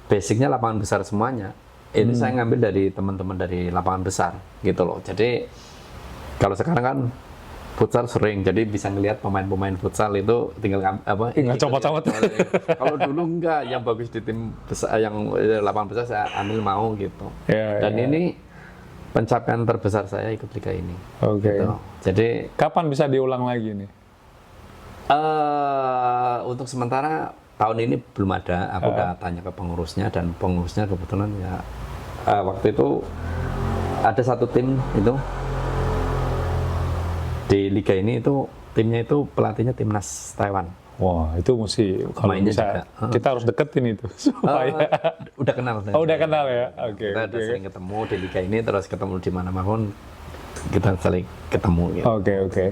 basicnya lapangan besar semuanya. Itu saya ngambil dari teman-teman dari lapangan besar gitu loh. Jadi kalau sekarang kan futsal sering, jadi bisa ngelihat pemain-pemain futsal itu tinggal copot-copot. Kalau dulu enggak, yang bagus di tim besar, yang lapangan besar saya ambil mau gitu. Ini pencapaian terbesar saya ikut liga ini. Oke. Gitu. Jadi kapan bisa diulang lagi nih? Untuk sementara tahun ini belum ada. Aku udah tanya ke pengurusnya dan pengurusnya kebetulan ya waktu itu ada satu tim itu di liga ini itu timnya itu pelatihnya timnas Taiwan. Wah, itu mesti kalau bisa juga. Kita harus deketin itu supaya udah kenal. Udah kenal ya. Oke. Kita udah sering ketemu di liga ini, terus ketemu di mana-mana kita saling ketemu. Gitu. Oke.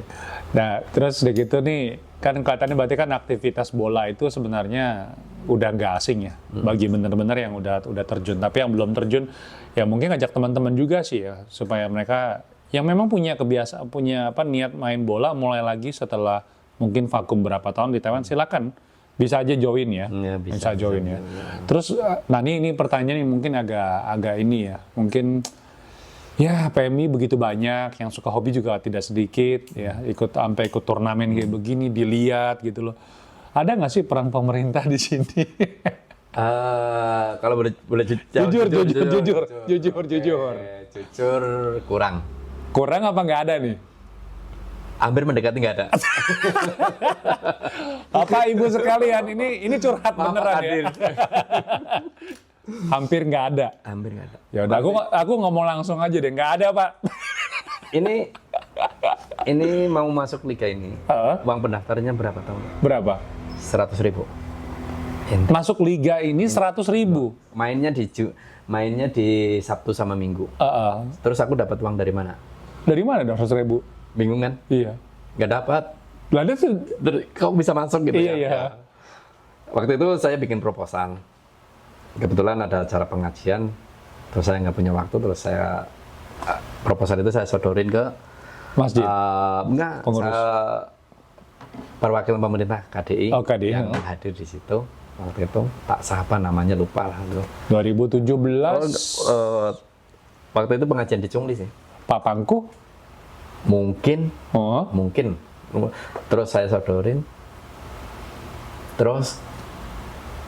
Nah, terus udah gitu nih, kan kelihatannya berarti kan aktivitas bola itu sebenarnya udah nggak asing ya bagi benar-benar yang udah terjun. Tapi yang belum terjun, ya mungkin ngajak teman-teman juga sih ya supaya mereka yang memang punya kebiasaan, punya niat main bola mulai lagi setelah mungkin vakum berapa tahun di Taiwan, silakan bisa aja join ya, bisa join ya. Terus, nah ini pertanyaan yang mungkin agak ini ya, mungkin ya PMI begitu banyak, yang suka hobi juga tidak sedikit ya, sampai ikut turnamen kayak begini, dilihat gitu loh. Ada nggak sih peran pemerintah di sini? Kalau boleh jujur kurang. Kurang apa nggak ada nih? Hampir mendekati nggak ada. Bapak Ibu sekalian, ini curhat beneran ya. Hampir nggak ada. Hampir nggak ada. Ya udah, aku ngomong langsung aja deh, nggak ada Pak. Ini mau masuk liga ini. Uang pendaftarnya berapa tahun? Berapa? 100.000. Masuk liga ini 100.000. Mainnya di Sabtu sama Minggu. Terus aku dapat uang dari mana? Dari mana dong 100.000? Bingung kan? Iya. Nggak dapat. Lah kok bisa masuk gitu ya? Iya. Waktu itu saya bikin proposal. Kebetulan ada acara pengajian, terus saya nggak punya waktu, terus saya proposal itu saya sodorin ke masjid. Pengurus. Perwakilan pemerintah KDI, yang hadir di situ. Waktu itu Pak siapa namanya lupa lah. 2017. Waktu itu pengajian di Chungli sih. Pak Pangku? Mungkin. Terus saya sodorin. Terus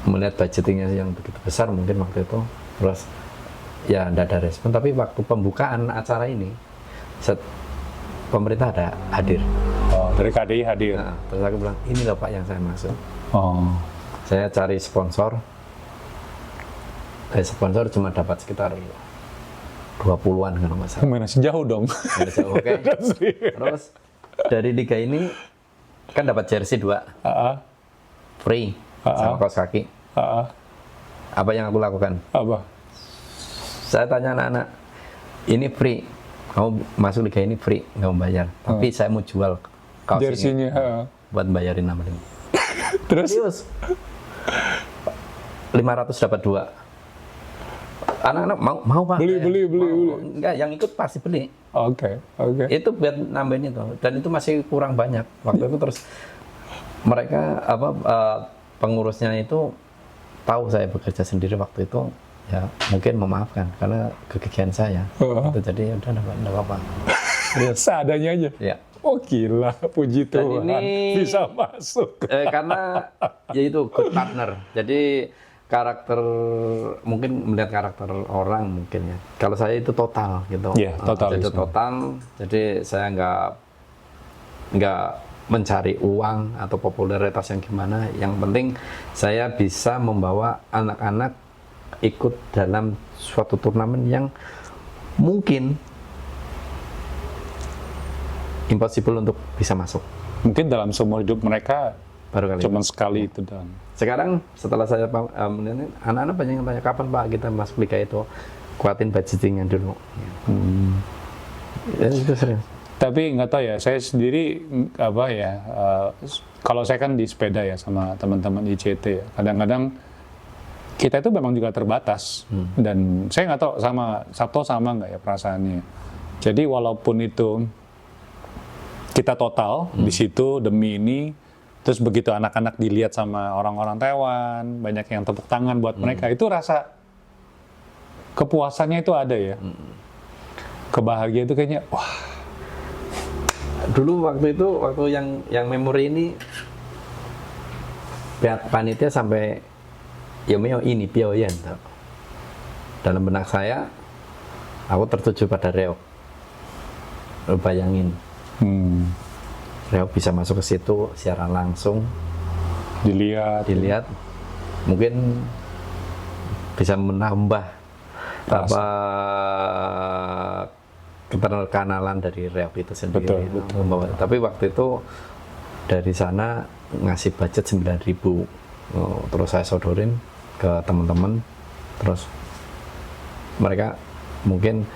melihat budgetingnya yang begitu besar mungkin waktu itu. Terus ya tidak ada respon. Tapi waktu pembukaan acara ini, pemerintah ada hadir. Dari KDI hadir. Nah, terus aku bilang, ini loh Pak yang saya maksud. Saya cari sponsor. Sponsor cuma dapat sekitar 20-an kalau nggak salah. Masih jauh dong. Jauh, oke. Terus dari liga ini kan dapat jersey 2. Free. Sama kaos kaki. Apa yang aku lakukan? Apa? Saya tanya anak-anak, ini free. Kamu masuk liga ini free, nggak membayar. Tapi saya mau jual kaos jersinya ini buat bayarin nama ini. Terus? 500 dapat 2. Anak-anak mau Pak. Beli. Enggak, yang ikut pasti beli. Oke. Itu buat nambahin itu. Dan itu masih kurang banyak. Waktu itu terus mereka pengurusnya itu tahu saya bekerja sendiri waktu itu. ya mungkin memaafkan karena kegigihan saya. Itu jadi udah enggak apa-apa. Seadanya aja. Ya. Oh gila, puji Dan Tuhan ini bisa masuk. karena ya itu good partner. Jadi karakter mungkin melihat karakter orang mungkin ya. Kalau saya itu total gitu. Iya, total. Jadi total. Jadi saya nggak mencari uang atau popularitas yang gimana. Yang penting saya bisa membawa anak-anak ikut dalam suatu turnamen yang mungkin impossible untuk bisa masuk. Mungkin dalam seumur hidup mereka Baru kali cuma sekali itu dan sekarang setelah saya anak-anak banyak yang tanya kapan Pak kita masuk liga itu, kuatin budgetingnya dulu. Ya, itu serius. tapi nggak tahu ya, saya sendiri apa ya, kalau saya kan di sepeda ya sama teman-teman ICT ya, kadang-kadang kita itu memang juga terbatas dan saya nggak tahu sama Sabto sama nggak ya perasaannya. Jadi walaupun itu kita total di situ demi ini, terus begitu anak-anak dilihat sama orang-orang Taiwan, banyak yang tepuk tangan buat mereka, itu rasa kepuasannya itu ada ya. Kebahagiaan itu kayaknya, wah. Dulu waktu yang memori ini pihak panitia sampai Yomeo ini Pioyen. Dalam benak saya, aku tertuju pada Reok. Lo bayangin. Reok bisa masuk ke situ secara langsung dilihat mungkin bisa menambah apa keterkenalan dari Reok itu sendiri. Betul. Tapi waktu itu dari sana ngasih budget 9.000, terus saya sodorin ke teman-teman, terus mereka mungkin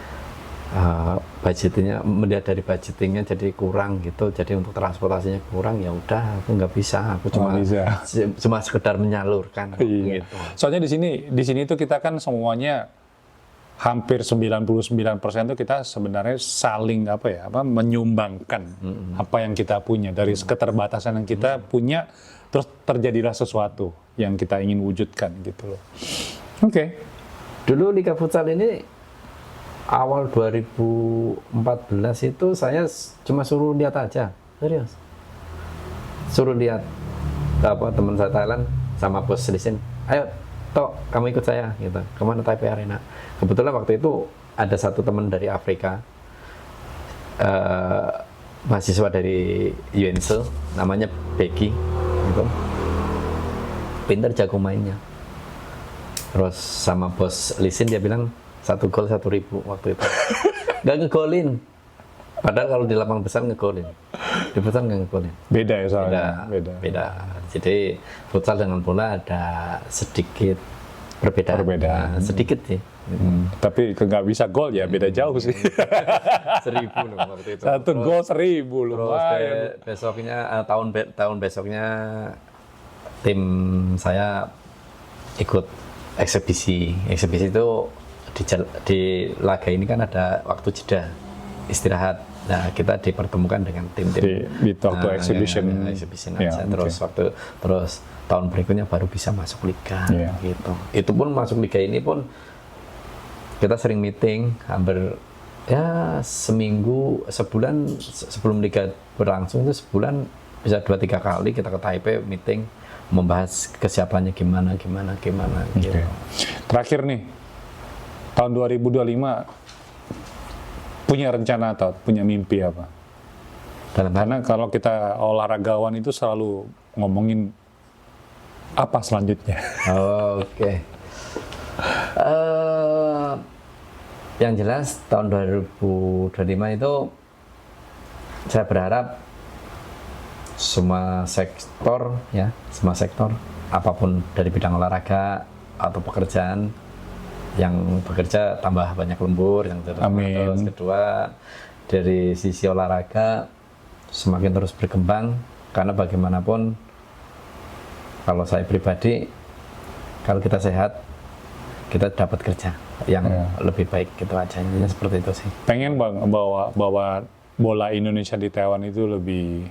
budgetingnya, melihat dari budgetingnya jadi kurang gitu, jadi untuk transportasinya kurang, ya udah aku nggak bisa, aku cuma sekedar menyalurkan. Iya. Gitu. Soalnya di sini tuh kita kan semuanya hampir 99% itu kita sebenarnya saling menyumbangkan apa yang kita punya dari keterbatasan yang kita punya, terus terjadilah sesuatu yang kita ingin wujudkan gitu loh. Oke. Dulu Liga Futsal ini awal 2014 itu saya cuma suruh lihat aja, serius. Suruh lihat teman saya Thailand sama bos Lisin, ayo Tok, kamu ikut saya gitu. Kemana Taipei Arena? Kebetulan waktu itu ada satu teman dari Afrika, mahasiswa dari UNSE, namanya Becky, gitu. Pinter, jago mainnya. Terus sama bos Lisin dia bilang 1 gol 1.000 waktu itu. Gak ngegolin. Padahal kalau di lapangan besar ngegolin. Di futsal nggak ngegolin. Beda ya soalnya. Beda. Jadi futsal dengan bola ada sedikit perbedaan. Sedikit sih. Tapi nggak bisa gol ya, beda jauh sih. 1.000 loh waktu itu. 1 gol 1.000 loh. Terus besoknya tahun besoknya tim saya ikut eksebisi. Eksebisi itu di laga ini kan ada waktu jeda istirahat. Nah, kita dipertemukan dengan tim-tim di waktu exhibition aja. Terus tahun berikutnya baru bisa masuk liga gitu. Itu pun masuk liga ini pun kita sering meeting hampir ya seminggu, sebulan sebelum liga berlangsung itu sebulan bisa 2-3 kali kita ke Taipei meeting membahas kesiapannya gimana gitu. Terakhir nih, tahun 2025 punya rencana atau punya mimpi apa? Karena kalau kita olahragawan itu selalu ngomongin apa selanjutnya. Oke. Yang jelas tahun 2025 itu saya berharap semua sektor apapun dari bidang olahraga atau pekerjaan yang bekerja tambah banyak lembur yang terus. Terus kedua dari sisi olahraga semakin terus berkembang, karena bagaimanapun kalau saya pribadi kalau kita sehat kita dapat kerja yang lebih baik, gitu aja. Intinya seperti itu sih. Pengen bawa bola Indonesia di Taiwan itu lebih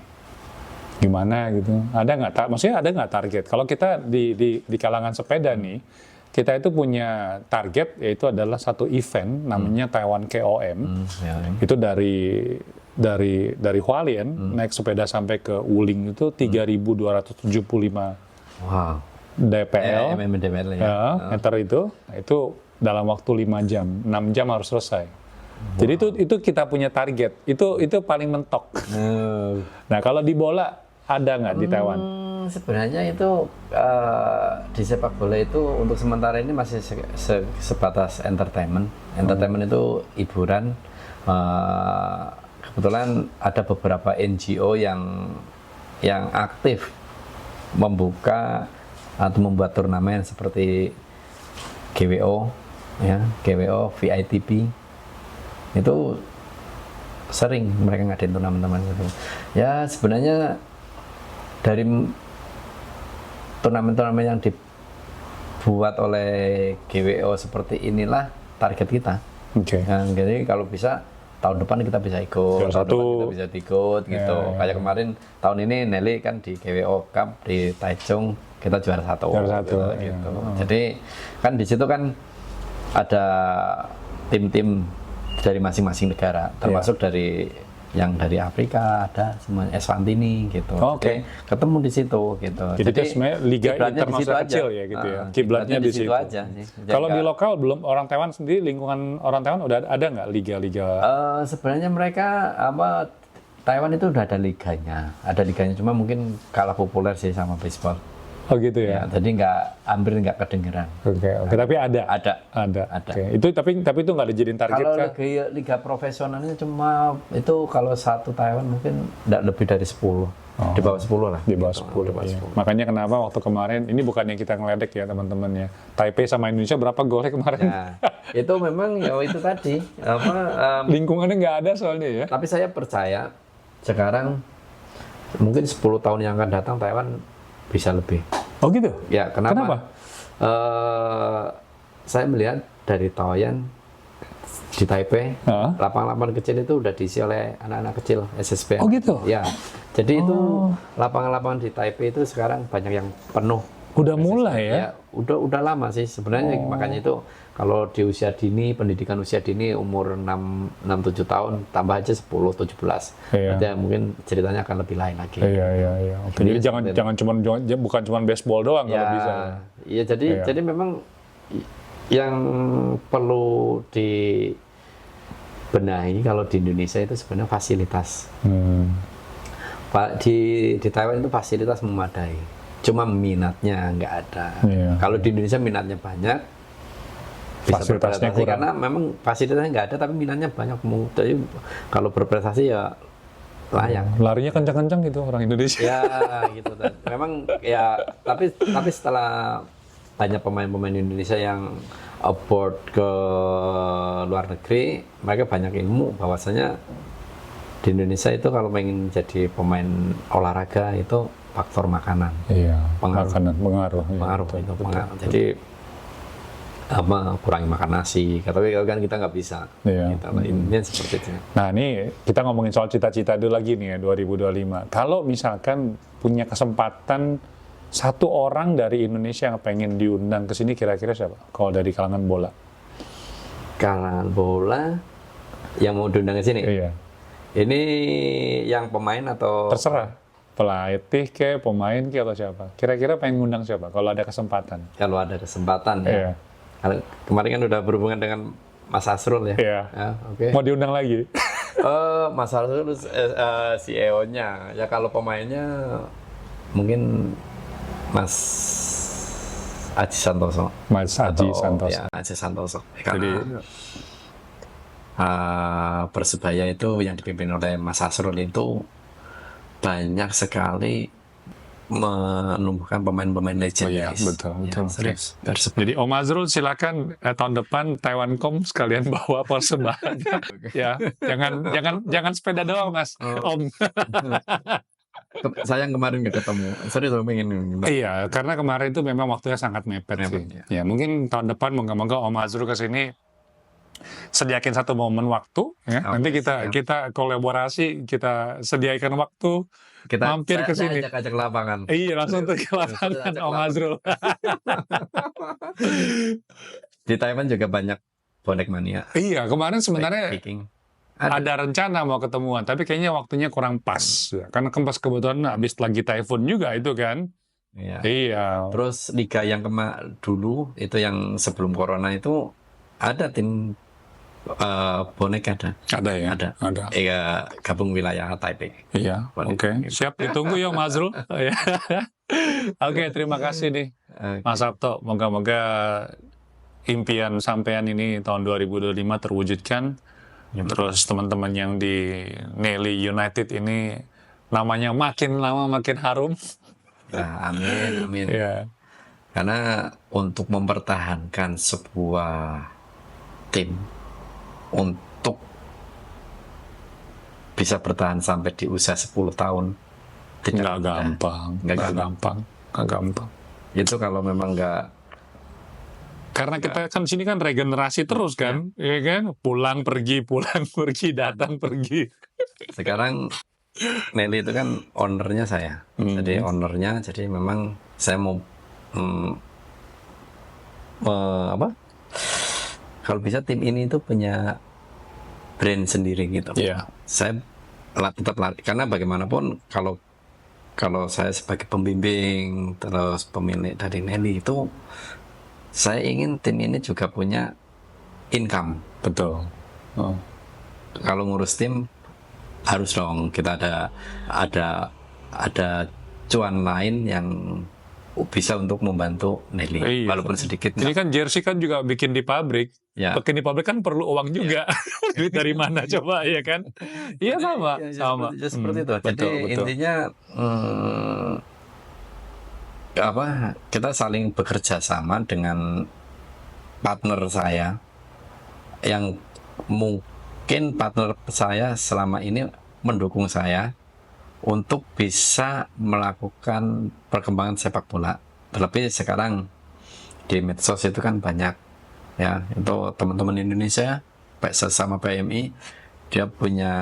gimana gitu? Ada nggak? Maksudnya ada nggak target? Kalau kita di kalangan sepeda nih, kita itu punya target, yaitu adalah satu event namanya Taiwan KOM. Ya. Itu dari Hualien naik sepeda sampai ke Wuling itu 3.275 Wow. DPL, DPL ya. ya, meter itu dalam waktu 5 jam, 6 jam harus selesai. Jadi itu kita punya target, itu paling mentok. Nah kalau di bola ada nggak di Taiwan? Sebenarnya itu di sepak bola itu untuk sementara ini masih sebatas entertainment. Entertainment itu hiburan. Kebetulan ada beberapa NGO yang aktif membuka atau membuat turnamen seperti GWO, ya, GWO, VITP. Itu sering mereka ngadain turnamen itu. Ya sebenarnya dari turnamen-turnamen yang dibuat oleh GWO seperti inilah target kita. Oke. Nah, jadi kalau bisa tahun depan kita bisa ikut, Juara tahun depan satu. kita bisa ikut gitu. Ya. Kayak kemarin tahun ini Nelly kan di GWO Cup di Taichung kita juara satu. Juara satu, Gitu. ya. Jadi kan di situ kan ada tim-tim dari masing-masing negara, termasuk dari yang dari Afrika ada semua Eswatini gitu. Oke. Jadi, ketemu di situ gitu. Jadi itu sebenarnya liga kiblatnya di situ internasional aja. kecil ya gitu ya. Kiblatnya Kiblatnya di situ. aja sih. Kalau di Jaga- lokal belum, orang Taiwan sendiri, lingkungan orang Taiwan udah ada nggak liga-liga? Sebenarnya mereka Taiwan itu udah ada liganya, cuma mungkin kalah populer sih sama baseball. Oh gitu Ya, ya. jadi hampir nggak kedengeran. Oke, tapi ada. Ada. Oke. Itu tapi itu nggak dijadiin target Kalau kah? liga profesionalnya cuma itu kalau satu Taiwan mungkin nggak lebih dari 10. Di bawah 10 lah. Di bawah Gitu, 10. di bawah Iya. 10. Makanya kenapa waktu kemarin, ini bukannya kita ngeledek ya teman-teman ya. Taipei sama Indonesia berapa golnya kemarin? Nah, itu memang ya itu tadi Lingkungannya nggak ada soalnya ya. tapi saya percaya sekarang mungkin 10 tahun yang akan datang Taiwan bisa lebih. Oh gitu? Ya, kenapa? Kenapa? Saya melihat dari Taoyuan di Taipei, Hah? lapangan-lapangan kecil itu udah diisi oleh anak-anak kecil SSB. Oh gitu? Ya, jadi itu lapangan-lapangan di Taipei itu sekarang banyak yang penuh. Udah mulai ya? Ya, udah lama sih sebenarnya. Makanya itu kalau di usia dini, pendidikan usia dini umur 6-7 tahun, tambah aja 10-17. Iya. Nanti mungkin ceritanya akan lebih lain lagi. Iya. Oke. Jadi bukan cuma baseball doang kalau bisa. Iya, jadi memang yang perlu dibenahi kalau di Indonesia itu sebenarnya fasilitas. Pak, di Taiwan itu fasilitas memadai, cuma minatnya nggak ada. Iya. Kalau di Indonesia minatnya banyak, bisa Fasilitasnya berprestasi kurang. karena memang fasilitasnya nggak ada, tapi minatnya banyak. Jadi kalau berprestasi ya layak. Larinya kencang-kencang gitu orang Indonesia. Ya gitu. Dan memang ya, tapi setelah banyak pemain-pemain Indonesia yang abroad ke luar negeri, mereka banyak ilmu bahwasanya di Indonesia itu kalau pengen jadi pemain olahraga itu faktor makanan. Iya. Pengaruh. Makanan pengaruh. Iya, Pengaruh betul, itu betul. pengaruh. Jadi kurangi makan nasi. Tapi kan kita nggak bisa. Iya. Gitu. Intinya seperti itu. Nah ini kita ngomongin soal cita-cita dulu lagi nih ya 2025. Kalau misalkan punya kesempatan satu orang dari Indonesia yang pengen diundang ke sini kira-kira siapa? Kalau dari kalangan bola? Kalangan bola yang mau diundang ke sini. Iya. Ini yang pemain atau Terserah. Pelatih ke, pemain ke atau siapa? Kira-kira pengen ngundang siapa? Kalau ada kesempatan. kalau ada kesempatan ya. Iya. Kalau kemarin kan udah berhubungan dengan Mas Asrul ya. Iya. Ya, oke. Mau diundang lagi? Mas Asrul CEO-nya. Ya kalau pemainnya mungkin Mas Aji Santoso. Mas Aji Santoso. Ya, Aji Santoso. Jadi Persebaya itu yang dipimpin oleh Mas Asrul itu banyak sekali menumbuhkan pemain-pemain legend. Oh iya, guys. betul. Serius. Jadi Om Azrul silakan tahun depan Taiwancom sekalian bawa persembahan. Ya, jangan sepeda doang Mas. Om. Sayang kemarin nggak ketemu. Serius aku pengen. Iya, karena kemarin itu memang waktunya sangat mepet sih. Mepet, Ya, mungkin tahun depan moga-moga Om Azrul ke sini sediakin satu momen waktu ya. Oke, Nanti siap. kita kolaborasi, kita sediakan waktu mampir ke sini. Ajak lapangan. Iya, langsung ke lapangan Ajak Om lapangan. Azrul. Di Taiwan juga banyak bonek mania. Iya, kemarin sebenarnya Viking. ada rencana mau ketemuan, tapi kayaknya waktunya kurang pas. Ya. Karena pas kebetulan habis lagi typhoon juga itu kan. Iya. Iya. Terus liga yang dulu itu yang sebelum corona itu ada tim bonek ada. Ada ya? Ada. Iya, gabung wilayah Taipei. Iya, oke. Siap, ditunggu ya Mas Azrul. Iya. Oke, terima kasih nih Mas Sabto. Moga-moga impian sampean ini tahun 2025 terwujudkan. Terus teman-teman yang di Nelly United ini namanya makin lama makin harum. Nah, amin. Iya. Karena untuk mempertahankan sebuah tim untuk bisa bertahan sampai di usia 10 tahun Nggak gampang. Itu kalau memang nggak, karena kita kan sini kan regenerasi terus kan, ya kan? Pulang pergi, datang pergi. sekarang Nelly itu kan ownernya saya. Jadi ownernya, jadi memang saya mau kalau bisa tim ini itu punya brand sendiri gitu. Iya. Saya tetap lari karena bagaimanapun kalau saya sebagai pembimbing terus pemilik dari Nelly itu, saya ingin tim ini juga punya income. Betul. Oh. Kalau ngurus tim harus dong kita ada cuan lain yang bisa untuk membantu Nelly, Iya. walaupun sedikit. Ini kan jersey kan juga bikin di pabrik. Ya. Bikin di pabrik kan perlu uang juga. Duit dari mana coba, ya kan? Iya, sama. Seperti itu. Jadi Betul. intinya kita saling bekerja sama dengan partner saya yang mungkin partner saya selama ini mendukung saya untuk bisa melakukan perkembangan sepak bola. Terlebih sekarang di medsos itu kan banyak ya, itu teman-teman Indonesia sesama PMI dia punya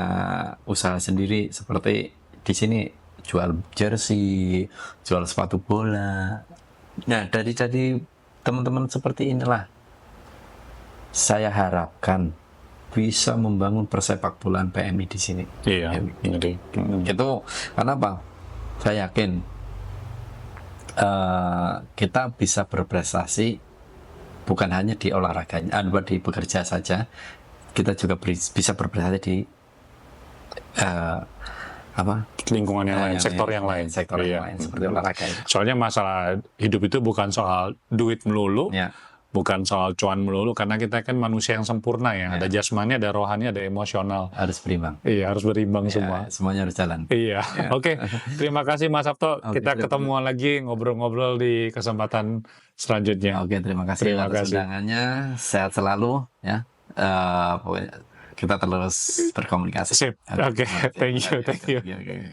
usaha sendiri, seperti di sini jual jersey, jual sepatu bola. Nah, dari teman-teman seperti inilah saya harapkan bisa membangun persepak bolaan PMI di sini. Iya. Jadi, itu karena apa? Saya yakin kita bisa berprestasi bukan hanya di olahraganya, di bekerja saja. Kita juga bisa berprestasi di lingkungan yang lain, sektor yang lain. yang lain seperti olahraga. Soalnya masalah hidup itu bukan soal duit melulu. Ya. Bukan soal cuan melulu, karena kita kan manusia yang sempurna ya. Ada jasmani, ada rohani, ada emosional. Harus berimbang. Iya, harus berimbang semua. Semuanya harus jalan. Iya, Oke. Terima kasih Mas Sabto. Kita ketemuan lagi, ngobrol-ngobrol di kesempatan selanjutnya. Oke, terima kasih atas undangannya. Sehat selalu ya. Pokoknya kita terus berkomunikasi. Sip. Oke. Thank you. Oke.